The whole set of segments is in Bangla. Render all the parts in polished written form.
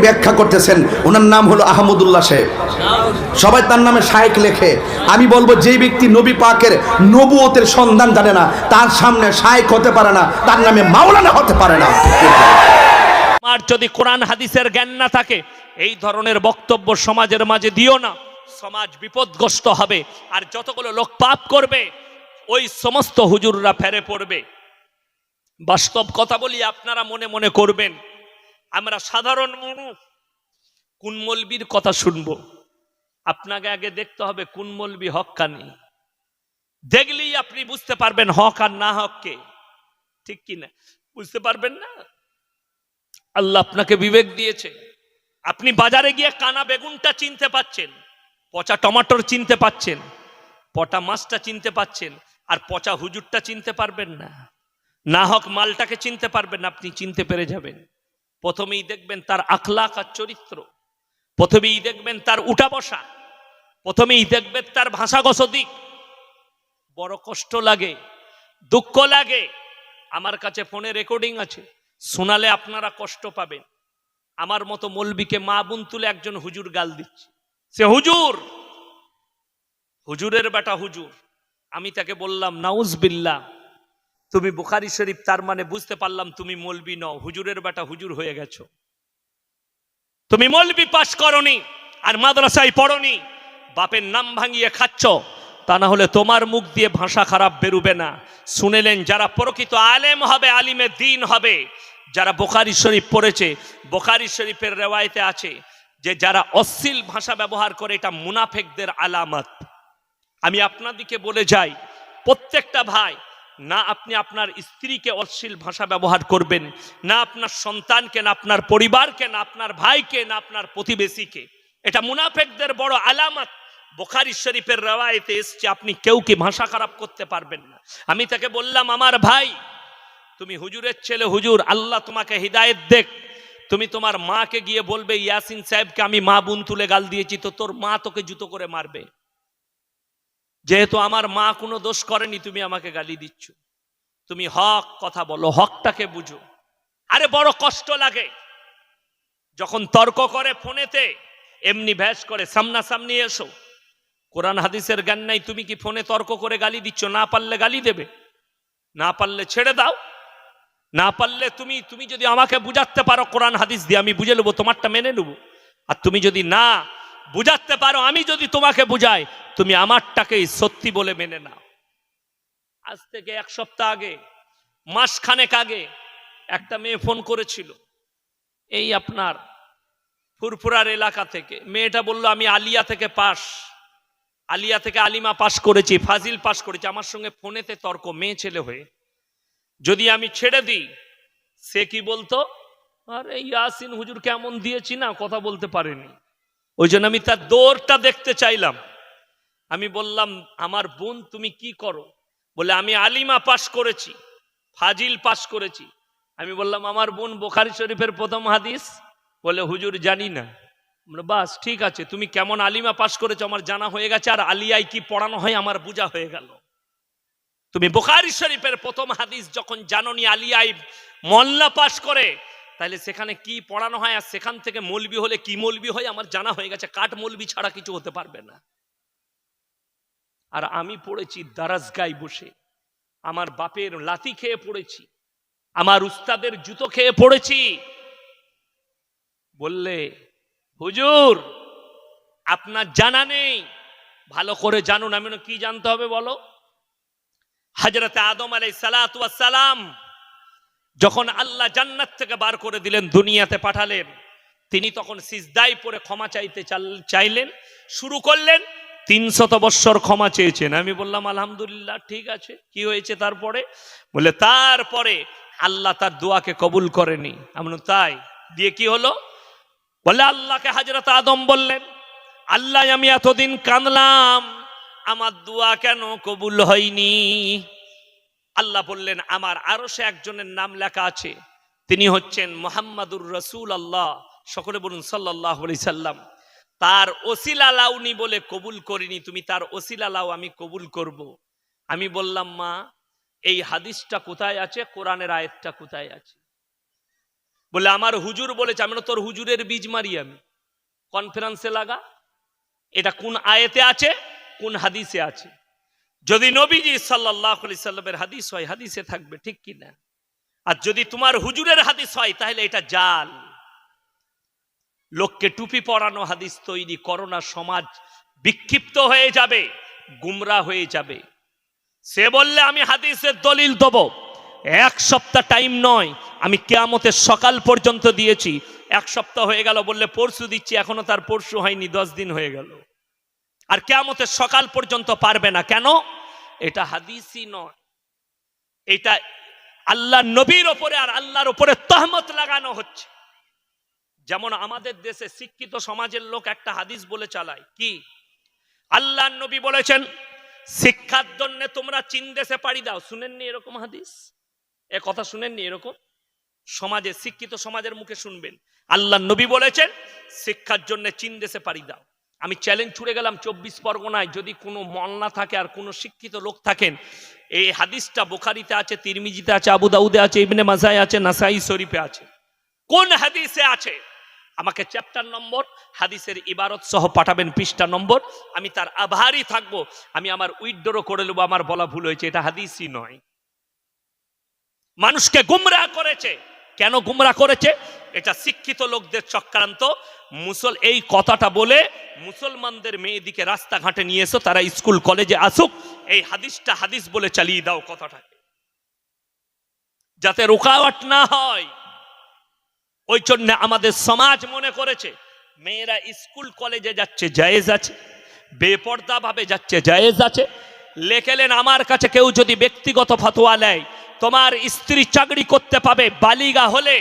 ব্যাখ্যা করতেছেন, ওনার নাম হলো আহমদুল্লাহ সাহেব। সবাই তার নামে শায়েখ লেখে। আমি বলবো, যেই ব্যক্তি নবী পাকের নবুয়তের সন্ধান জানে না, তার সামনে শায়েখ হতে পারে না, তার নামে মাওলানা হতে পারে না। আর যদি কোরআন হাদিসের জ্ঞান না থাকে, এই ধরনের বক্তব্য সমাজের মাঝে দিও না, সমাজ বিপদগ্রস্ত হবে। আর যতগুলো লোক পাপ করবে, ওই সমস্ত হুজুররা ফেরে পড়বে। বাস্তব কথা বলি, আপনারা মনে মনে করবেন আমরা সাধারণ মানুষ, কোন মৌলবীর কথা শুনবো? আপনাকে আগে দেখতে হবে কোন মৌলবী হক্কানি। দেখলেই আপনি বুঝতে পারবেন হক আর না হককে, ঠিক কিনা? বুঝতে পারবেন না? আল্লাহ আপনাকে বিবেক দিয়েছে, আপনি বাজারে গিয়ে কানা বেগুনটা চিনতে পাচ্ছেন, পচা টমাটোর চিনতে পাচ্ছেন, পচা মাছটা চিনতে পাচ্ছেন, আর পচা হুজুরটা চিনতে পারবেন না। না হক মালটাকে চিনতে পারবেন না, আপনি চিনতে পেরে যাবেন। প্রথমেই দেখবেন তার আখলাক আর চরিত্র, প্রথমেই দেখবেন তার উঠা বসা, প্রথমেই দেখবেন তার ভাষাগত দিক। বড় কষ্ট লাগে, দুঃখ লাগে। আমার কাছে ফোনে রেকর্ডিং আছে, শোনালে আপনারা কষ্ট পাবেন। আমার মতো মৌলবীকে মা বোন তুলে একজন হুজুর গাল দিচ্ছে। সে হুজুর, হুজুরের বেটা হুজুর। আমি তাকে বললাম, নাউজবিল্লাহ, তুমি বুখারী শরীফ, তার মানে বুঝতে পারলাম তুমি মৌলবী নও, হুজুরের বেটা হুজুর হয়ে গেছো। তুমি মৌলবী পাশ করনি আর মাদ্রাসায় পড়নি, বাপের নাম ভাঙিয়ে খাচ্ছ, তা না হলে তোমার মুখ দিয়ে ভাষা খারাপ বেরুবে না। শুনেলেন, যারা প্রকৃত আলেম হবে, আলিমে দ্বীন হবে, যারা বুখারী শরীফ পড়েছে, বুখারী শরীফের রেওয়ায়েতে আছে যে যারা অশ্লীল ভাষা ব্যবহার করে, এটা মুনাফিকদের আলামত। আমি আপনাদেরকে বলে যাই, প্রত্যেকটা ভাই, না আপনি আপনার স্ত্রীকে অশ্লীল ভাষা ব্যবহার করবেন, না আপনার সন্তানকে, না আপনার পরিবারকে, না আপনার ভাইকে, না আপনার প্রতিবেশীকে। এটা মুনাফিকদের বড় আলামত। বুখারী শরীফের রিওয়ায়াতে এসেছে, আপনি কেউ কি ভাষা খারাপ করতে পারবেন না। আমি তাকে বললাম, আমার ভাই, তুমি হুজুরের ছেলে, হুজুর আল্লাহ তোমাকে হিদায়েত দেখ, তুমি তোমার মাকে গিয়ে বলবে, ইয়াসিন সাহেবকে আমি মা বোন তুলে গাল দিয়েছি, তো তোর মা তোকে জুতো করে মারবে। যেহেতু আমার মা কোনো দোষ করেনি, তুমি আমাকে গালি দিচ্ছ। তুমি হক কথা বলো, হকটাকে বুঝো। আরে বড় কষ্ট লাগে যখন তর্ক করে ফোনেতে, এমনি ভ্যাস করে, সামনাসামনি এসো। কোরআন হাদিসের জ্ঞান নাই, তুমি কি ফোনে তর্ক করে গালি দিচ্ছ? না পারলে গালি দেবে, না পারলে ছেড়ে দাও। না পারলে তুমি যদি আমাকে বুঝাতে পারো কোরআন হাদিস দিয়ে, আমি বুঝে নেবো, তোমারটা মেনে নেবো। আর তুমি যদি না বুঝাতে পারো, আমি যদি তোমাকে বুঝাই, তুমি আমারটাকেই সত্যি বলে মেনে নাও। আজ থেকে এক সপ্তাহ আগে, মাসখানেক আগে, একটা মেয়ে ফোন করেছিল, এই আপনার ফুরফুরার এলাকা থেকে। মেয়েটা বলল, আমি আলিয়া থেকে আলিয়া থেকে আলিমা পাশ করেছি, ফাজিল পাশ করেছি। আমার সঙ্গে ফোনেতে তর্ক, মেয়ে ছেলে হয়ে। যদি আমি ছেড়ে দিই, সে কি বলতো, আরে ইয়াসিন হুজুর কেমন দিয়েছি না, কথা বলতে পারেনি। ওই জন্য আমি তার দৌড়টা দেখতে চাইলাম। আমি বললাম, আমার বোন তুমি কি করো? বলে, আমি আলিমা পাশ করেছি, ফাজিল পাশ করেছি। আমি বললাম, আমার বোন বুখারী শরীফের প্রথম হাদিস? বলে, হুজুর জানি না। বাস ঠিক আছে, তুমি কেমন আলিমা পাশ করেছো আমার জানা হয়ে গেছে, আর আলিয়ায় কি পড়ানো হয় আমার বোঝা হয়ে গেল। তুমি বুখারী শরীফের প্রথম হাদিস যখন জানোনি, আলিয়ায় মোল্লা পাশ করে, তাহলে সেখানে কি পড়ানো হয়, আর সেখান থেকে মৌলবি হলে কি মৌলবি হয় আমার জানা হয়ে গেছে। কাঠ মৌলবি ছাড়া কিছু হতে পারবে না। আর আমি পড়েছি দারাজগায় বসে, আমার বাপের লাথি খেয়ে পড়েছি, আমার উস্তাদের জুতো খেয়ে পড়েছি। বললে, হুজুর আপনার জানা নেই, ভালো করে জানুন। আমি কি জানতে হবে বলো? হযরত আদম আলাইহিস সালাতু ওয়াস সালাম যখন আল্লাহ জান্নাত থেকে বার করে দিলেন, দুনিয়াতে পাঠালেন, তিনি তখন সিজদায় পড়ে ক্ষমা চাইতে চাইলেন, শুরু করলেন। 300 বৎসর ক্ষমা চেয়েছেন। আমি বললাম, আলহামদুলিল্লাহ, ঠিক আছে, কি হয়েছে তারপরে? বলে, তারপরে আল্লাহ তার দোয়াকে কবুল করেনি। আমি বললাম, তাই? দিয়ে কি হলো? বলে, আল্লাহকে হযরত আদম বললেন, আল্লাহ আমি এতদিন কাঁদলাম, আমার দোয়া কেন কবুল হয়নি? আল্লাহ বললেন, আমার আরশে একজনের নাম লেখা আছে, তিনি হচ্ছেন মুহাম্মাদুর রাসূলুল্লাহ। সকলে বলুন সাল্লাল্লাহু আলাইহি সাল্লাম। তার ওসিলা লাউনি বলে কবুল করিনি, তুমি তার ওসিলা লাও, আমি কবুল করব। আমি বললাম, মা এই হাদিসটা কোথায় আছে, কোরআনের আয়াতটা কোথায় আছে? বলে আমার হুজুর বলেছে। আমি বললাম, তোর হুজুরের বীজ মারি আমি, কনফারেন্সে লাগা। এটা কোন আয়াতে আছে, কোন হাদিসে আছে? যদি নবীজি সাল্লাল্লাহু আলাইহি সাল্লামের হাদিস হয়, হাদিসে থাকবে, ঠিক কি না? আর যদি তোমার হুজুরের হাদিস হয়, তাহলে এটা জাল। লোককে টুপি পরানো হাদিস তৈরি করো না, সমাজ বিক্ষিপ্ত হয়ে যাবে, গুমরা হয়ে যাবে। সে বললে আমি হাদিসের দলিল দেবো, এক সপ্তাহ টাইম নয়, আমি কিয়ামতের সকাল পর্যন্ত দিয়েছি। এক সপ্তাহ হয়ে গেল বললে পরশু দিচ্ছি, এখনো তার পরশু হয়নি, 10 দিন হয়ে গেল। আর কিয়ামতের সকাল পর্যন্ত পারবে না, কেন? এটা হাদিসই নয়, এটা আল্লাহ নবীর ওপরে আর আল্লাহর ওপরে তহমত লাগানো হচ্ছে। যেমন আমাদের দেশে শিক্ষিত সমাজের লোক একটা হাদিস বলে চালায়, কি? আল্লাহ নবী বলেছেন শিক্ষার জন্য তোমরা চীন দেশে পাড়ি দাও। শুনেননি এরকম হাদিস? এ কথা শুনেননি এরকম? সমাজে, শিক্ষিত সমাজের মুখে শুনবেন আল্লাহ নবী বলেছেন শিক্ষার জন্য চীন দেশে পাড়ি দাও। আমি চ্যালেঞ্জ ছুড়ে গেলাম 24 পরগনায় যদি কোনো মওলানা থাকে আর কোনো শিক্ষিত লোক থাকেন, এই হাদিসটা বুখারীতে আছে, তিরমিজিতে আছে, আবু দাউদে আছে, ইবনে মাজায় আছে, নাসাই শরীফে আছে। কোন হাদিসে আছে? আমাকে চ্যাপ্টার নম্বর, হাদিসের ইবারত সহ পাঠাবেন, পৃষ্ঠা নম্বর। আমি তার আভারই থাকবো। আমি আমার উইথড্র করে নেবো, আমার বলা ভুল হয়েছে, এটা হাদিসই নয়। মানুষকে গুমরাহ করেছে। কেন গুমরাহ করেছে? এটা শিক্ষিত লোকদের চক্রান্ত। এই কথাটা বলে মুসলমানদের মেয়েদিকে রাস্তাঘাটে নিয়ে এসো, তারা স্কুল কলেজে আসুক, এই হাদিসটা হাদিস বলে চালিয়ে দাও কথাটাকে, যাতে রুকাওয়াট না হয়। ওই জন্য আমাদের সমাজ মনে করেছে মেয়েরা স্কুল কলেজে যাচ্ছে জায়েজ আছে, বেপর্দা ভাবে যাচ্ছে জায়েজ আছে। লেখেলেন আমার কাছে কেউ যদি ব্যক্তিগত ফতোয়া নেয়, তোমার স্ত্রী চাকরি করতে পাবে বালিগা হলে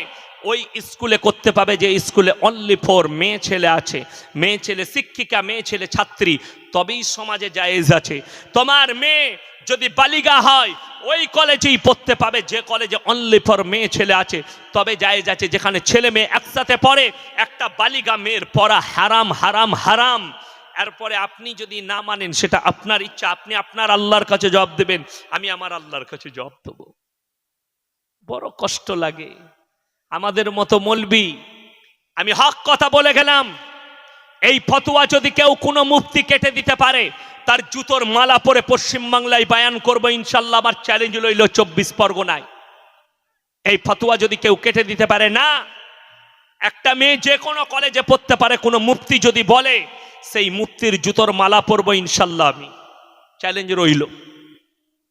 ওই স্কুলে করতে পাবে যে স্কুলে অনলি ফর মেয়ে ছেলে আছে, মেয়ে ছেলে শিক্ষিকা, মেয়ে ছেলে ছাত্রী, তবেই সমাজে জায়েজ আছে। তোমার মেয়ে যদি বালিগা হয় ওই কলেজেই পড়তে পাবে যে কলেজে অনলি ফর মেয়ে ছেলে আছে, তবে জায়েজ আছে। যেখানে ছেলে মেয়ে একসাথে পড়ে, একটা বালিগা মেয়ের পড়া হারাম হারাম হারাম। এরপরে আপনি যদি না মানেন সেটা আপনার ইচ্ছা, আপনি আপনার আল্লাহর কাছে জবাব দেবেন, আমি আমার আল্লাহর কাছে জবাব দেব। বড় কষ্ট লাগে আমাদের মতো মৌলবি। আমি হক কথা বলে গেলাম, এই ফতোয়া যদি কেউ কোনো মুফতি কেটে দিতে পারে, তার জুতোর মালা পরে পশ্চিমবাংলায় বায়ান করবো ইনশাল্লাহ। আমার চ্যালেঞ্জ রইল 24 পরগনায়, এই ফতোয়া যদি কেউ কেটে দিতে পারে না, একটা মেয়ে যে কোনো কলেজে পড়তে পারে, কোনো মুফতি যদি বলে, সেই মুফতির জুতোর মালা পরবো ইনশাল্লাহ। আমি চ্যালেঞ্জ রইল,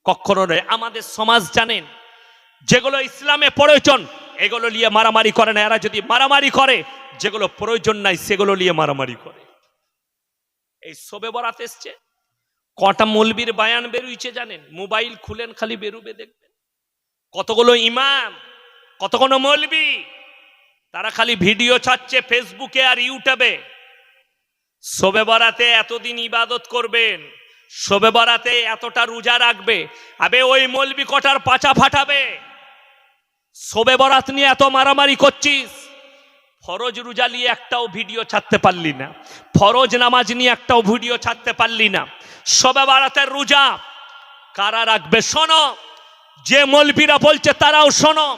কখনো নয়। আমাদের সমাজ জানেন, যেগুলো ইসলামে প্রয়োজন এগুলো নিয়ে মারামারি করে না। এরা যদি মারামারি করে, যেগুলো প্রয়োজন নাই সেগুলো নিয়ে মারামারি করে। এই শবে বরাত এসছে, কটা মৌলবীর বায়ান বেরুইছে জানেন? মোবাইল খুলেন খালি বেরুবে দেখবেন, কতগুলো ইমাম, কতগুলো মৌলবী, তারা খালি ভিডিও ছাড়ছে ফেসবুকে আর ইউটিউবে। শবে বরাতে এতদিন ইবাদত করবেন, শবে বরাতে এতটা রোজা রাখবে, আবে ওই মৌলবী কটার পাচা ফাটাবে। শবে বরাত নিয়ে এত মারামারি করছিস, ফরজ রোজা নিয়ে একটাও ভিডিও ছাড়তে পারলি না, ফরজ নামাজ নিয়ে একটাও ভিডিও ছাড়তে পারলি না। শবে বরাতের রোজা কারা রাখবে? শোনো, যে মৌলবীরা বলছে তারাও শোনো,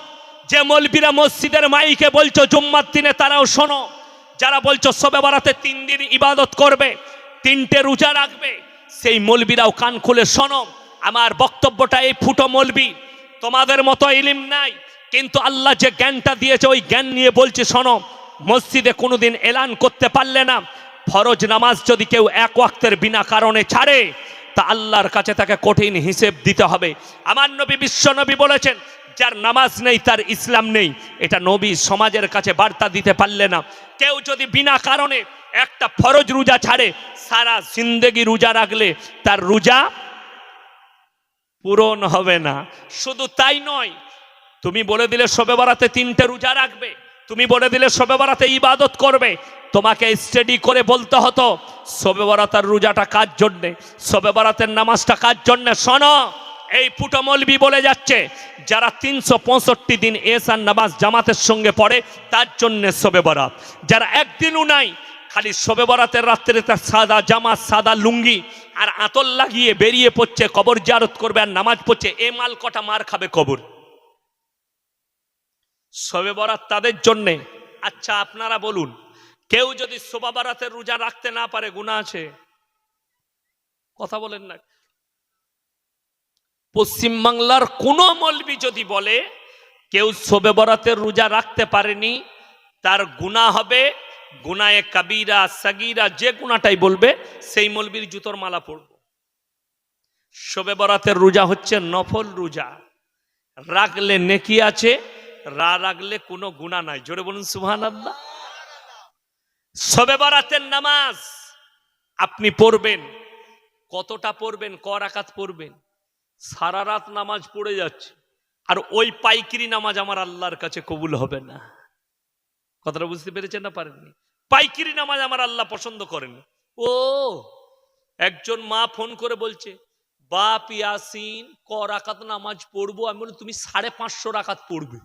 যে মৌলবীরা মসজিদের মাইকে বলছো জুম্মার দিনে তারাও শোনো, যারা বলছো শবে বরাতে 3 দিন ইবাদত করবে, 3টে রোজা রাখবে, সেই মৌলবীরাও কান খুলে শোনো। আমার বক্তব্যটা এই ফুটো মৌলবী, তোমাদের মতো ইলম নাই, কিন্তু আল্লাহ যে জ্ঞানটা দিয়েছে ওই জ্ঞান নিয়ে বলছে শোনো। মসজিদে কোনোদিন এলান করতে পারলে না, ফরজ নামাজ যদি কেউ এক ওয়াক্তের বিনা কারণে ছাড়ে, তা আল্লাহর কাছে তাকে কঠিন হিসেব দিতে হবে। আমার নবী, বিশ্ব নবী বলেছেন, যার নামাজ নেই তার ইসলাম নেই। এটা নবী সমাজের কাছে বার্তা দিতে পারলে না। কেউ যদি বিনা কারণে একটা ফরজ রোজা ছাড়ে, সারা জিন্দেগি রোজা রাখলে তার রোজা পূরণ হবে না। শুধু তাই নয়, তুমি বলে দিলে শবে বরাতে 3টে রোজা রাখবে, তুমি বলে দিলে শবে বরাতে ইবাদত করবে, তোমাকে স্টাডি করে বলতে হতো শবে বরাতের রোজাটা কার জন্যে, শবে বরাতের নামাজটা কার জন্যে। শোনো, এই ফুটো মৌলবী বলে যাচ্ছে যারা 365 দিন এশার নামাজ জামাতের সঙ্গে পড়ে তার জন্যে শবে বরাত, যারা একদিনও নাই খালি শবে বরাতের রাত্রে তার সাদা জামা, সাদা লুঙ্গি আর আতর লাগিয়ে বেরিয়ে পড়ছে, কবর জিয়ারত করবে আর নামাজ পড়ছে, এ মাল কটা মার খাবে কবর। শবে বরাত তাদের জন্যে। আচ্ছা আপনারা বলুন, কেউ যদি শোভা বরাতের রোজা রাখতে না পারে গুনাহ আছে? কথা বলেন না। পশ্চিমবাংলার কোন মৌলবি যদি বলে কেউ শবে বরাতের রোজা রাখতে পারেনি তার গুনাহ হবে, গুনায়ে কাবীরা সাগীরা যে গুনাহটাই বলবে, সেই মৌলবির জুতোর মালা পরব। শবে বরাতের রোজা হচ্ছে নফল রোজা, রাখলে নেকি আছে, রাখলে কোনো গুনাহ নাই। জোরে বলুন সুবহানাল্লাহ। শবে বরাতের নামাজ আপনি পড়বেন, কতটা পড়বেন, ক রাকাত পড়বেন? সারা রাত নামাজ পড়ে যাচ্ছে, আর ওই পাইকিরি নামাজ আমার আল্লাহর কাছে কবুল হবে না। কথাটা বুঝতে পেরেছেন না পারেননি? পাইকিরি নামাজ আমার আল্লাহ পছন্দ করেন। ও একজন মা ফোন করে বলছে, বাপ ইয়াসিন ক রাকাত নামাজ পড়বো? আমি বলি তুমি 550 রাকাত পড়বে।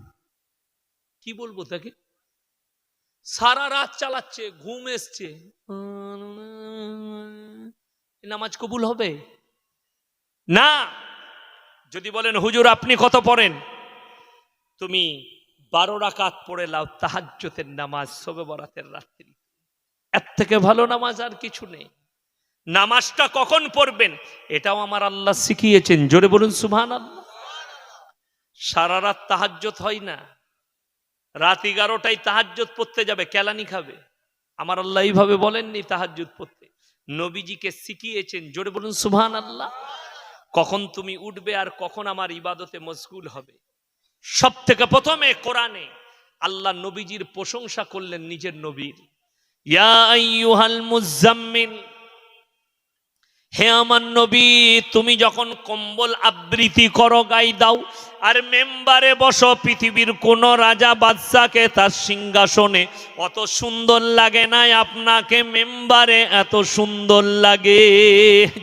কি বলবো তাকে? সারা রাত চালাচ্ছে, ঘুম এসছে, নামাজ কবুল হবে না। যদি বলেন হুজুর আপনি কত পড়েন, তুমি 12 রাকাত পড়ে লাও তাহাজ্জুদের নামাজ শবে বরাতের রাত্রি, এর থেকে ভালো নামাজ আর কিছু নেই। নামাজটা কখন পড়বেন এটাও আমার আল্লাহ শিখিয়েছেন। জোরে বলুন সুবহানাল্লাহ। সারা রাত তাহাজ্জুদ হয় না, রাত 11টায় তাহাজ্জুদ পড়তে যাবে, কেলানি খাবে। আমার আল্লাহ এইভাবে বলেননি তাহাজ্জুদ পড়তে, নবীজিকে শিখিয়েছেন। জোরে বলুন সুবহানাল্লাহ। কখন তুমি উঠবে আর কখন আমার ইবাদতে মশগুল হবে। সব থেকে প্রথমে কোরআনে আল্লাহ নবীজির প্রশংসা করলেন নিজের নবীর। ইয়া আইয়ুহাল মুজাম্মিল, হে আমার নবী তুমি যখন কম্বল আবৃত্তি করো, গাই দাও, আর মেম্বারে বসো, পৃথিবীর কোন রাজা বাদশাকে তার সিংহাসনে অত সুন্দর লাগে না, আপনাকে মেম্বারে এত সুন্দর লাগে।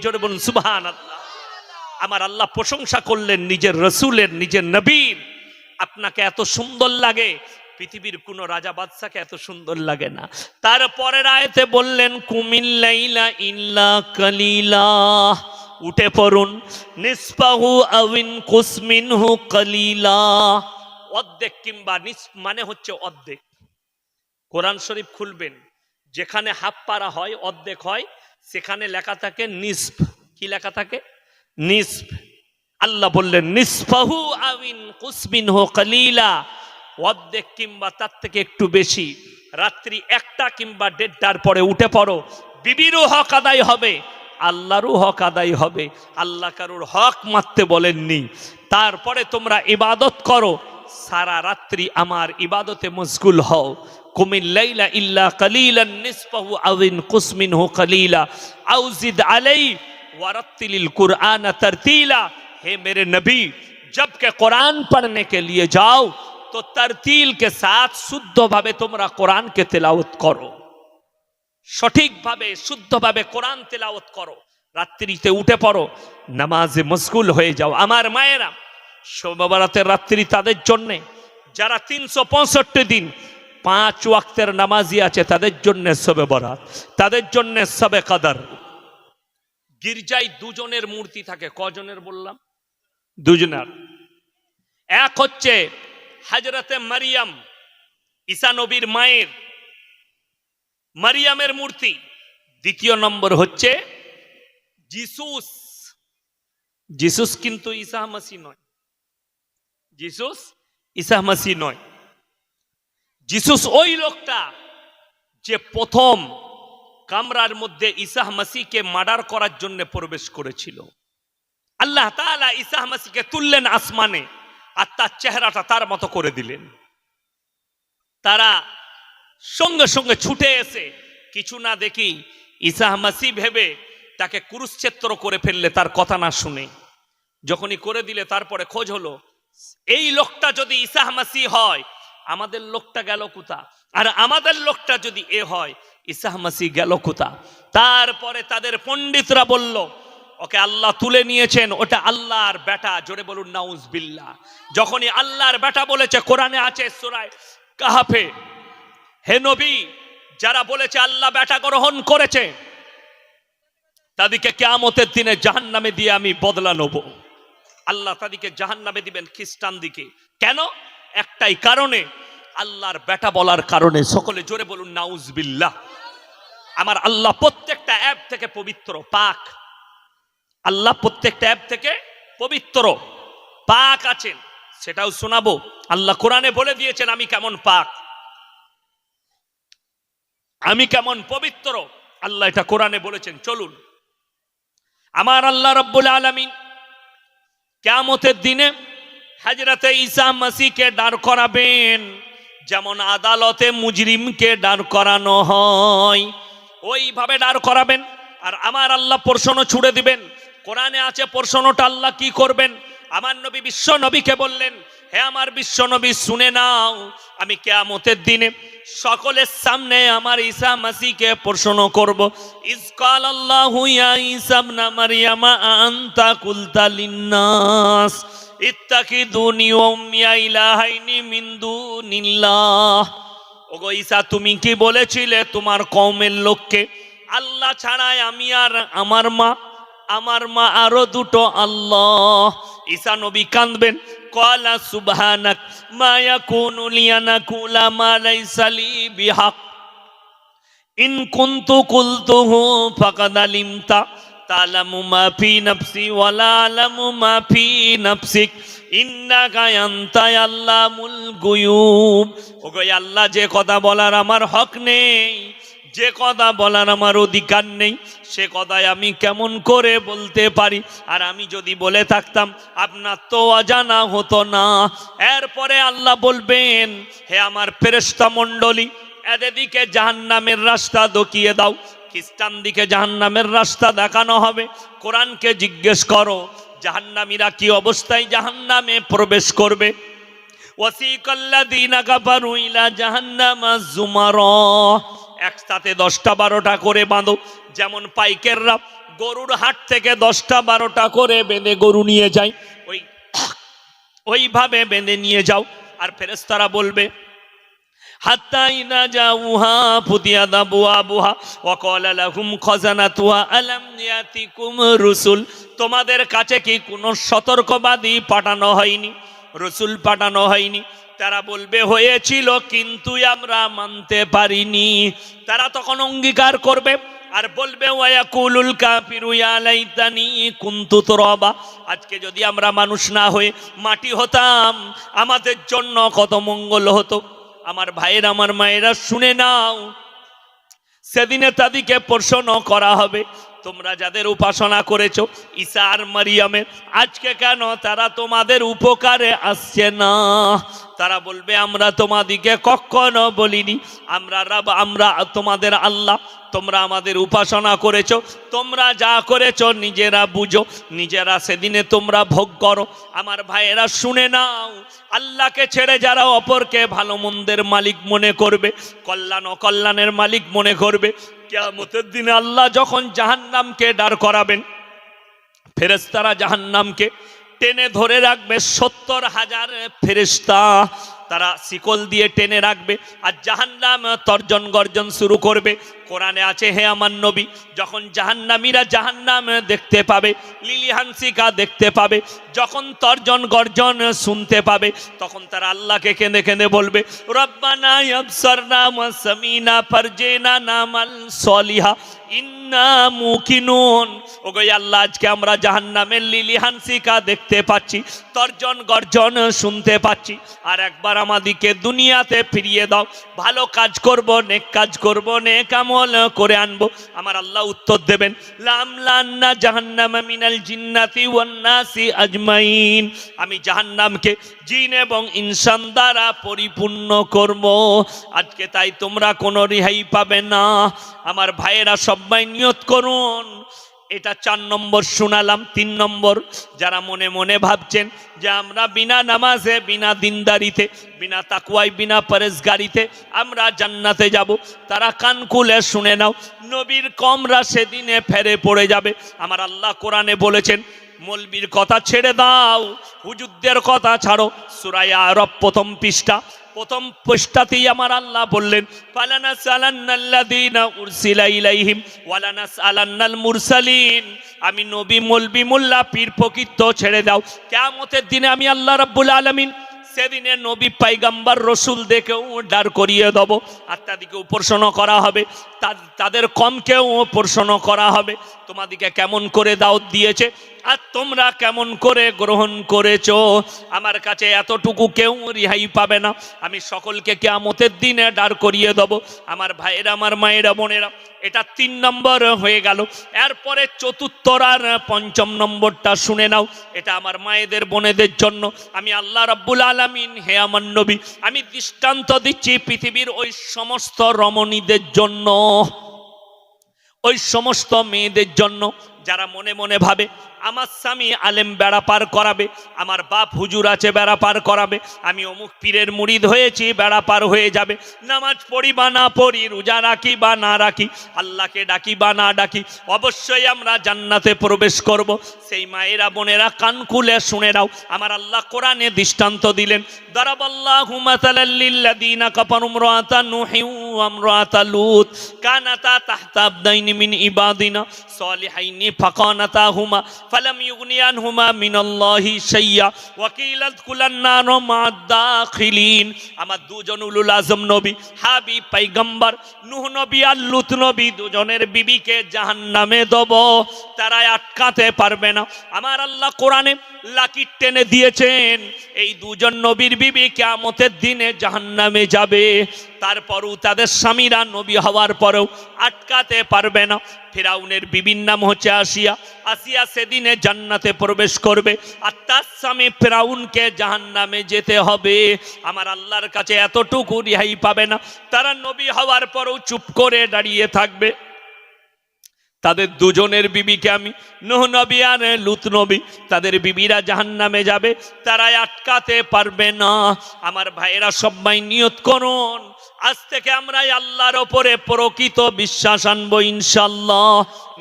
জোরে বলুন সুবহানাল্লাহ। আমার আল্লাহ প্রশংসা করলেন নিজের রসুলের, নিজের নবীর। আপনাকে এত সুন্দর লাগে, পৃথিবীর কোন রাজা বাদশাকে এত সুন্দর লাগে না। তারপরের আয়াতে বললেন কুমিল লাইলা ইল্লা কালিলা, উঠে পড়ুন, নিসফাহু আউইন কুসমিনহু কালিলা, অর্ধেক কিংবা মানে হচ্ছে অর্ধেক। কোরআন শরীফ খুলবেন, যেখানে হাফ পারা হয়, অর্ধেক হয়, সেখানে লেখা থাকে নিসফ। কি লেখা থাকে? নিসফ। আল্লাহ বললেন নিসফাহু আউইন কুসমিনহু কালিলা, অর্ধেক কিংবা তার থেকে একটু বেশি। রাত্রি 1টা কিংবা 1:30টার পরে উঠে পড়ো, বিবিরও হক আদায় হবে, আল্লাহরও হক আদায় হবে। আল্লাহ কারুর হক মারতে বলেননি। তারপরে তোমরা ইবাদত করো, সারা রাত্রি আমার ইবাদতে মশগুল হও। কুমিল লাইলা ইল্লা কালিলান নিসফাহু আউইন কুসমিনহু কালিলা আউজিদ আলাই ওয়ারাত্তিলিল কুরআন तरतीला। हे मेरे नबी, जब के कुरान पढ़ने के लिए जाओ तो तरतील के साथ शुद्ध भावे तुमरा कुरान के तिलावत करो, सठीक भावे शुद्ध भावे कुरान तिलावत करो। रात्रिते उठे पड़ो, नामाजे मशगुल हो जाओ। आमार मायेरा, शब बरातेर रात्रि तादेर जन्ने, যারা 365 দিন 5 ওয়াক্তের নামাজি আছে তাদের জন্য শবে বরাত, তাদের জন্য শবে কদর। গির্জায় দুজনের মূর্তি থাকে। কজনের বললাম? দুজনের। এক হচ্ছে হযরতে মারিয়াম, ঈসা নবীর মায়ের, মারিয়ামের মূর্তি। দ্বিতীয় নম্বর হচ্ছে যিশুস। যিশুস কিন্তু ঈসা মসিহ নয়, যিশুস ঈসা মসিহ নয়। যিশুস ওই লোকটা যে প্রথম কামরার মধ্যে ঈসা মসিহকে মার্ডার করার জন্য প্রবেশ করেছিল। আল্লাহ তাআলা ঈসা মসিহকে তুললেন আসমানে, আর তার চেহারাটা তার মতো করে দিলেন। তারা সঙ্গে সঙ্গে ছুটে এসে কিছু না দেখি ঈসা মসিহ ভেবে তাকে ক্রুশচ্ছেদ করে ফেললে, তার কথা না শুনে। যখনই করে দিলে তারপরে খোঁজ হলো এই লোকটা যদি ঈসা মসিহ হয়, আমাদের লোকটা গেল কোথা? আর আমাদের লোকটা যদি এ হয়, ঈসা মসিহ গেল কোথা? তারপরে তাদের পণ্ডিতরা বলল ওকে আল্লাহ তুলে নিয়েছেন, ওটা আল্লাহর বেটা। জোরে বলুন নাউজুবিল্লাহ। যখনই আল্লাহর বেটা বলেছে, কোরআনে আছে সূরা কাহফে, হে নবী, যারা বলেছে আল্লাহ বেটা গ্রহণ করেছে তাদেরকে কিয়ামতের দিনে জাহান্নামে দিয়ে আমি বদলা নেব। আল্লাহ তাদেরকে জাহান্নামে দিবেন খ্রিস্টান দিকে। কেন? একটাই কারণে, আল্লাহর বেটা বলার কারণে। সকলে জোরে বলুন নাউজুবিল্লাহ। আমার আল্লাহ প্রত্যেকটা অ্যাপ থেকে পবিত্র, পাক। আল্লাহ প্রত্যেকটা অ্যাপ থেকে পবিত্র, পাক আছেন, সেটাও শোনাবো। আল্লাহ কোরআনে বলে দিয়েছেন আমি কেমন পাক, আমি কেমন পবিত্র, আল্লাহ এটা কোরআনে বলেছেন। চলুন, আমার আল্লাহ রাব্বুল আলামিন কিয়ামতের দিনে হযরতে ঈসা মসিহকে দাঁড় করাবেন। যেমন আদালতে মুজরিমকে দাঁড় করানো হয়, ওইভাবে দাঁড় করাবেন। আর আমার আল্লাহ প্রশ্ন ছুড়ে দিবেন। কোরআনে আছে প্রশ্নটা আল্লাহ কি করবেন। আমার নবী বিশ্ব নবীকে বললেন, হে আমার বিশ্ব নবী শুনে নাও, আমি কিয়ামতের দিনে সকলের সামনে আমার ঈসা মসিহকে প্রশ্ন করব। ইজ ক্বালাল্লাহু ইয়া ঈসা ইবনে মারইয়াম আনতা কুলতা লিন-নাস ইত্তাখিযুনি ওয়া উম্মিয়া ইলাহাইনি মিন দুনিল্লাহ। ওগো ঈসা, তুমি কি বলেছিলে তোমার কওমের লোককে আল্লাহ ছাড়াই আমি আর আমার মা আরো দুটো আল্লাহ। ঈসা নবী কাঁদবেন, ক্বালা সুবহানাক মা ইয়াকুনু লি আন আকুলা মা লাইসা লি বিহাক ইন কুনতু কুলতুহু ফাকাদ আলিমতা তা'লামু মা ফি নাফসি ওয়া লা আ'লামু মা ফি নাফসিক ইন্নাকা আনতা আল্লামুল গুয়ুব। ওগো আল্লাহ, যে কথা বলার আমার হক নেই, যে কথা বলার আমার অধিকার নেই, সে কথাই আমি কেমন করে বলতে পারি? আর আমি যদি বলে থাকতাম আপনার তো অজানা হতো না। এরপরে আল্লাহ বলবেন, হে আমার ফেরেশতা মণ্ডলী, এদিকে জাহান্নামের রাস্তা দেখিয়ে দাও। খ্রিস্টান দিকে জাহান্নামের রাস্তা দেখানো হবে। কোরআনকে জিজ্ঞেস করো জাহান্নামীরা কি অবস্থায় জাহান্নামে প্রবেশ করবে। ওয়াসিকাল্লাযীনা কাফারু ইলা জাহান্নামা যুমারা, একসাথে 10টা 12টা করে বাঁধো। যেমন পাইকাররা গরুর হাট থেকে 10টা 12টা করে বেঁধে গরু নিয়ে যায়, ওইভাবে বেঁধে নিয়ে যাও। আর ফেরেশতারা বলবে, হাত্তা ইযা জাউহা ফুতিয়াত আবওয়াবুহা ওয়া ক্বালা লাহুম খাযানাতুহা আলাম ইয়াতিকুম রুসুল। তোমাদের কাছে কি কোনো সতর্কবাদী পাঠানো হয়নি, রসুল পাঠানো হয়নি? তারা বলবে হয়েছিল, কিন্তু আমরা মানতে পারিনি। তারা তখন অঙ্গীকার করবে আর বলবে ওয়ায়াকুলুল কাফিরু ইয়া লাইতানি কুনতু তুরাবা, আজকে যদি আমরা মানুষ না হয়ে মাটি হতাম আমাদের জন্য কত মঙ্গল হতো। আমার ভাইয়ের, আমার মায়েরা শুনে নাও, সেদিনে তাদেরকে প্রশ্ন করা হবে, তোমরা যাদের উপাসনা করেছো ঈসা আর মারিয়ামের, আজকে কেন তারা তোমাদের উপকারে আসছে না? তারা বলবে আমরা তোমাদিকে কখনো বলিনি, আমরা তোমাদের আল্লাহ, তোমরা আমাদের উপাসনা করেছো, তোমরা যা করেছো নিজেরা বুঝো, নিজেরা সেদিনে তোমরা ভোগ করো। আমার ভাইয়েরা শুনে নাও, আল্লাহকে ছেড়ে যারা অপরকে ভালো মন্দের মালিক মনে করবে, কল্যাণ অকল্যাণের মালিক মনে করবে, কিয়ামতের দিনে আল্লাহ যখন জাহান্নামকে দাঁড় করাবেন, ফেরেশতারা জাহান্নামকে টেনে ধরে রাখবে। 70,000 ফেরেশতা তারা শিকল দিয়ে টেনে রাখবে, আর জাহান্নাম তর্জন গর্জন শুরু করবে। কোরআনে আছে, হে আমার নবী, যখন জাহান্নামীরা জাহান্নাম দেখতে পাবে, লিলি হানসিকা দেখতে পাবে, যখন তর্জন গর্জন শুনতে পাবে, তখন তারা আল্লাহকে কেঁদে কেঁদে বলবে, রব্বানা আবসারনা ওয়া সামিনা ফারজিনা নামাল সলিহা ইন্না মুকিনুন। ওগো আল্লাহ, আজকে আমরা জাহান্নামের লিলি হানসিকা দেখতে পাচ্ছি, তর্জন গর্জন শুনতে পাচ্ছি, আর একবার আমাদিকে দুনিয়াতে ফিরিয়ে দাও, ভালো কাজ করব, নেক কাজ করব, নেক আমল করে আনবো। আমার আল্লাহ উত্তর দেবেন, লামলান্না জাহান্নামা মিনাল জিন্নাতি ওয়ান নাসি আজমাইন, আমি জাহান্নামকে জিন এবং ইনসান দ্বারা পরিপূর্ণ করব। আজকে তাই তোমরা কোনো রেহাই পাবে না। আমার ভাইয়েরা সবাই নিয়ত করুন। এটা 4 নম্বর শোনালাম। 3 নম্বর, যারা মনে মনে ভাবছেন যে আমরা বিনা নামাজে, বিনা দিনদারিতে, বিনা তাকওয়ায়, বিনা পরেজগারিতে আমরা জান্নাতে যাব, তারা কান খুলে শুনে নাও, নবীর কমরা সেদিনে ফেরে পড়ে যাবে। আমার আল্লাহ কোরআনে বলেছেন, মৌলবীর কথা ছেড়ে দাও, হুজুরদের কথা ছাড়ো। সূরা আরব প্রথম পৃষ্ঠাতেই আমার আল্লাহ বললেন, ফালানাসআলান্নাল্লাযীনা উরসিলা ইলাইহিম ওয়ালানাসআলান্নাল মুরসালিন। আমি নবী, মৌলবী, মোল্লা, পীর ফকির তো ছেড়ে দাও, কিয়ামতের দিনে আমি আল্লাহ রাব্বুল আলামিন সেদিনে নবী পাইগাম্বার রসুল দেখেও দাঁড় করিয়ে দেবো, আর তাদেরকেও প্রশ্ন করা হবে, তাদের কমকেও প্রশ্ন করা হবে, তোমাদিকে কেমন করে দাওয়াত দিয়েছে আর তোমরা কেমন করে গ্রহণ করেছো। আমার কাছে এতটুকু কেউ রেহাই পাবে না। আমি সকলকে কিয়ামতের দিনে দাঁড় করিয়ে দেবো। আমার ভাইয়েরা, আমার মায়েরা, বোনেরা, এটা 3 নম্বর হয়ে গেল। এরপরে চতুর্থ আর 5ম নম্বরটা শুনে নাও। এটা আমার মায়েদের, বোনেদের জন্য আমি আল্লাহ রাব্বুল আলামিন, হে আমার নবী, আমি দৃষ্টান্ত দিচ্ছি পৃথিবীর ওই সমস্ত রমণীদের জন্য, ওই সমস্ত মেয়েদের জন্য যারা মনে মনে ভাবে আমার স্বামী আলেম বেড়া পার করাবে, আমার বাপ হুজুর আছে বেড়া পার করাবে, আমি অমুক পীরের মুরিদ হয়েছি বেড়া পার হয়ে যাবে, নামাজ পড়ি বা না পড়ি, রোজা রাখি বা না রাখি, আল্লাহকে ডাকি বা না ডাকি, অবশ্যই আমরা জান্নাতে প্রবেশ করব। সেই মায়েরা, বোনেরা, কান খুলে শুনে নাও। আমার আল্লাহ কোরআনে দৃষ্টান্ত দিলেন, দারাবাল্লাহু মাসালাল লিল্লাযীনা কাফারু ইমরাআতা নূহি ওয়া ইমরাআতা লূত কানাতা তাহতা আবদাইনি মিন ইবাদিনা সালিহাইনি ফাকানাতাহুমা ফালাম ইউগনি আনহুমা মিনাল্লাহি শাইয়্যা ওয়া কিলা ইদখুলান নার মা'আদ দাখিলিন। আমার দুজন উলুল আজম নবী, হাবিব পয়গম্বর নূহ নবী আর লূত নবী, দুজনের বিবিকে জাহান্নামে দেব, তারা আটকাতে পারবে না। আমার আল্লাহ কোরআনে লাকির টেনে দিয়েছেন, এই দুজন নবীর বিবি কিয়ামতের দিনে জাহান্নামে যাবে, তারপরও তাদের স্বামীরা নবী হওয়ার পরেও আটকাতে পারবে না। ফিরাউনের বিবির নাম হচ্ছে আসিয়া। আসিয়া সেদিনে জান্নাতে প্রবেশ করবে, আর তার স্বামী ফিরাউনকে জাহান্নামে যেতে হবে। আমার আল্লাহর কাছে এতটুকু রেহাই পাবে না, তারা নবী হওয়ার পরেও চুপ করে দাঁড়িয়ে থাকবে। তাদের দুজনের বিবিকে আমি, নূহ নবী আর লূত নবী, তাদের বিবিরা জাহান্নামে যাবে, তারা আটকাতে পারবে না। আমার ভাইয়েরা, সবাই নিয়ত করুন, আজ থেকে আমরা আল্লাহর ওপরে প্রকৃত বিশ্বাস আনবো ইনশাআল্লাহ।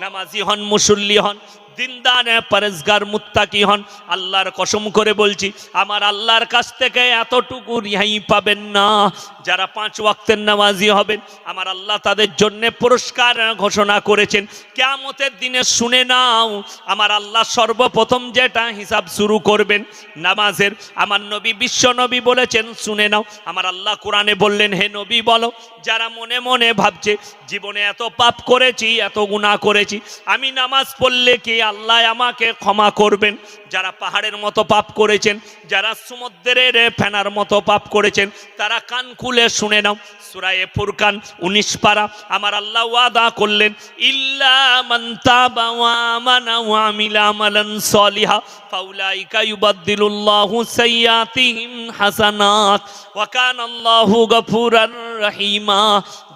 নামাজি হন, মুসল্লি হন, দিনদার, পরেজগার, মুত্তাকি হন। আল্লাহর কসম করে বলছি, আমার আল্লাহর কাছ থেকে এতটুকু রেহাই পাবেন না। যারা 5 ওয়াক্তের নামাজি হবেন, আমার আল্লাহ তাদের জন্য পুরস্কার ঘোষণা করেছেন কিয়ামতের দিনে। শুনে নাও, আমার আল্লাহ সর্বপ্রথম যেটা হিসাব শুরু করবেন নামাজের, আমার নবী বিশ্ব নবী বলেছেন, শুনে নাও। আমার আল্লাহ কোরআনে বললেন, হে নবী বলো, যারা মনে মনে ভাবছে জীবনে এত পাপ করেছি, এত গুনাহ করেছি, আমি নামাজ পড়লে কি আল্লাহ আমাকে ক্ষমা করবেন? যারা পাহাড়ের মতো পাপ করেছেন, যারা সমুদ্রের ফেনার মতো পাপ করেছেন, তারা কান খুলে শুনে নাও। সূরা ফুরকান 19 পারা আমার আল্লাহ ওয়াদা করলেন, ইল্লা মান তাবা ওয়া আমানা ওয়া আমিলা আমালান সলিহা ফাউলাইকা ইউবাদদিলুল্লাহু সাইয়্যাতিহিম হাসানাত ওয়া কানাল্লাহু গফুরার রহিমা।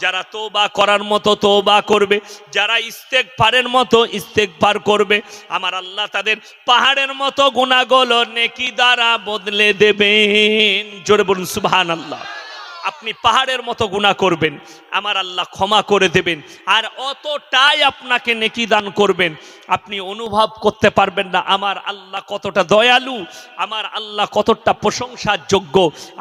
যারা তওবা করার মতো তওবা করবে, যারা ইস্তেগফারের মতো ইস্তেগফার করবে, আমার আল্লাহ তাদের পাহাড়ের মতো গুনাহগুলো নেকি দ্বারা বদলে দেবেন। জোরে বলুন সুবহানাল্লাহ। আপনি পাহাড়ের মতো গুনাহ করবেন, আমার আল্লাহ ক্ষমা করে দেবেন, আর অতটাই আপনাকে নেকি দান করবেন, আপনি অনুভব করতে পারবেন না আমার আল্লাহ কতটা দয়ালু, আমার আল্লাহ কতটা প্রশংসার যোগ্য।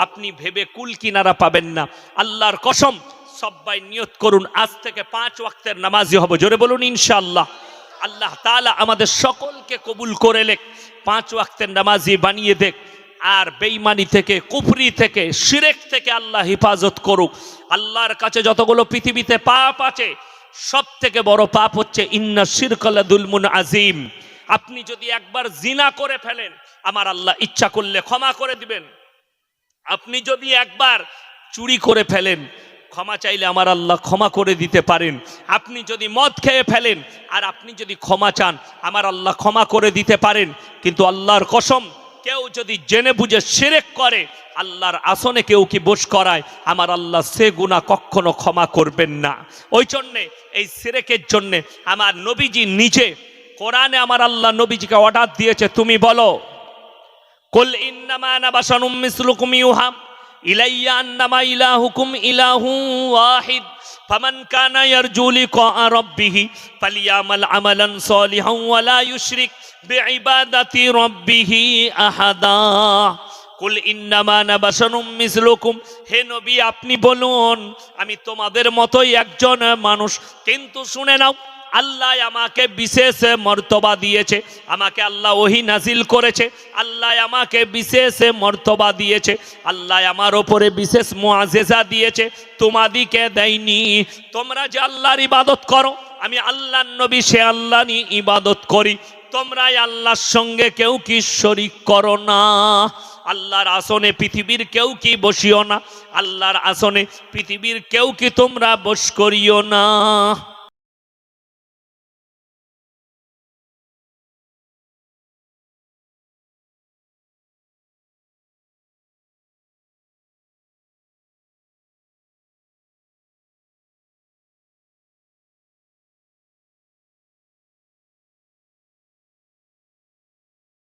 আপনি ভেবে কুল কিনারা পাবেন না। আল্লাহর কসম, সবাই নিয়ত করুন, আজ থেকে 5 ওয়াক্তের নামাজি হব। জোরে বলুন ইনশাআল্লাহ। আল্লাহ তাআলা আমাদের সকলকে কবুল করে লেখ, 5 ওয়াক্তের নামাজি বানিয়ে দেখ, আর বেঈমানি থেকে, কুফরি থেকে, শিরক থেকে আল্লাহ হেফাজত করুক। আল্লাহর কাছে যতগুলো পৃথিবীতে পাপ আছে, সব থেকে বড় পাপ হচ্ছে ইন্না শিরকা লাযুলমুন আযীম। আপনি যদি একবার জিনা করে ফেলেন, আমার আল্লাহ ইচ্ছা করলে ক্ষমা করে দিবেন। আপনি যদি একবার চুরি করে ফেলেন, ক্ষমা চাইলে আমার আল্লাহ ক্ষমা করে দিতে পারেন। আপনি যদি মদ খেয়ে ফেলেন আর আপনি যদি ক্ষমা চান, আমার আল্লাহ ক্ষমা করে দিতে পারেন। কিন্তু আল্লাহর কসম, কেউ যদি জেনে বুঝে শিরক করে, আল্লাহর আসনে কেউ কি বস করায়, আমার আল্লাহ সে গুনাহ কখনো ক্ষমা করবেন না। ওই জন্যে এই শিরকের জন্যে আমার নবীজি নিজে কোরআনে আমার আল্লাহ নবীজিকে অর্ডার দিয়েছে, তুমি বলো, কুল ইন্নামা আনা বাশারুম মিসলুকুম ইউহা ইলাইয়া আন্নামা ইলাহুকুম ইলাহু ওয়াহিদ ফামান কানা ইয়ারজু লিকা রাব্বিহি ফালিয়ামাল আমালান সলিহান ওয়া লা ইউশরিক বিইবাদাতি রাব্বিহি আহাদা। কুল ইন্নামা আনা বাশারুম মিসলুকুম, হে নবী আপনি বলুন, আমি তোমাদের মতোই একজন মানুষ, কিন্তু শুনে নাও, আল্লাহ আমাকে বিশেষ মর্তবা দিয়েছে, আমাকে আল্লাহ ওহী নাজিল করেছে, আল্লাহ আমাকে বিশেষ মর্তবা দিয়েছে, আল্লাহ আমার ওপরে বিশেষ মুআজিজা দিয়েছে, তোমাদিকে দেয়নি। তোমরা যে আল্লাহর ইবাদত করো, আমি আল্লাহর নবী সে আল্লাহ নিয়ে ইবাদত করি, তোমরাই আল্লাহর সঙ্গে কেউ কি শরীক করো না। আল্লাহর আসনে পৃথিবীর কেউ কি বসিও না, আল্লাহর আসনে পৃথিবীর কেউ কি তোমরা বস করিও না।